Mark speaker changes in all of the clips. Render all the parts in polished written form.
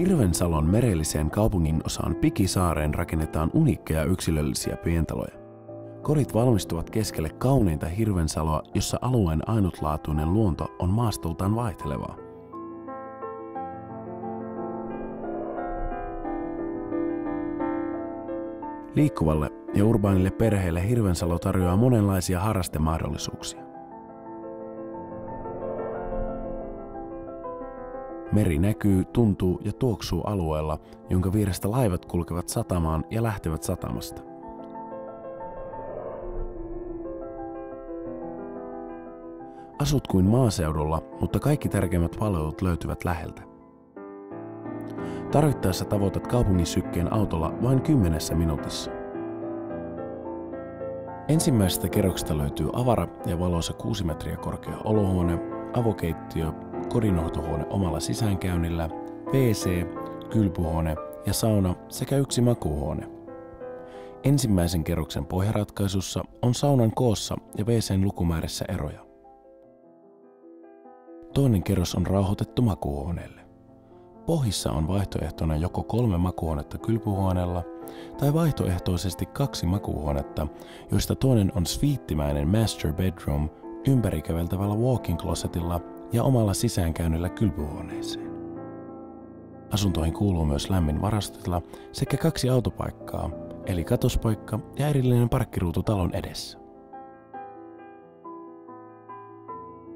Speaker 1: Hirvensalon merelliseen kaupungin osaan Pikisaareen rakennetaan uniikkeja yksilöllisiä pientaloja. Kodit valmistuvat keskelle kauneinta Hirvensaloa, jossa alueen ainutlaatuinen luonto on maastoltaan vaihtelevaa. Liikkuvalle ja urbaanille perheelle Hirvensalo tarjoaa monenlaisia harrastemahdollisuuksia. Meri näkyy, tuntuu ja tuoksuu alueella, jonka vierestä laivat kulkevat satamaan ja lähtevät satamasta. Asut kuin maaseudulla, mutta kaikki tärkeimmät palvelut löytyvät läheltä. Tarvittaessa tavoitat kaupungin sykkeen autolla vain 10 minuutissa. Ensimmäisestä kerroksesta löytyy avara ja valoisa 6 metriä korkea olohuone, avokeittiö, kodinhoitohuone omalla sisäänkäynnillä, WC, kylpyhuone ja sauna sekä yksi makuuhuone. Ensimmäisen kerroksen pohjaratkaisussa on saunan koossa ja WC:n lukumäärissä eroja. Toinen kerros on rauhoitettu makuuhuoneelle. Pohjissa on vaihtoehtona joko 3 makuuhuonetta kylpyhuoneella tai vaihtoehtoisesti 2 makuuhuonetta, joista toinen on sviittimäinen master bedroom ympärikäveltävällä walk-in closetilla ja omalla sisäänkäynnillä kylpyhuoneeseen. Asuntoihin kuuluu myös lämmin varastotila sekä 2 autopaikkaa, eli katospaikka ja erillinen parkkiruutu talon edessä.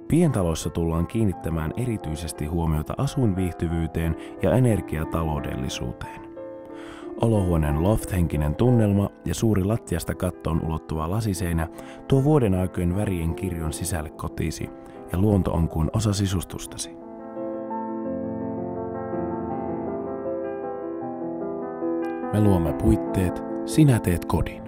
Speaker 1: Pientaloissa tullaan kiinnittämään erityisesti huomiota asuinviihtyvyyteen ja energiataloudellisuuteen. Olohuoneen loft-henkinen tunnelma ja suuri lattiasta kattoon ulottuva lasiseinä tuo vuoden aikojen värien kirjon sisälle kotiisi ja luonto on kuin osa sisustustasi. Me luomme puitteet, sinä teet kodin.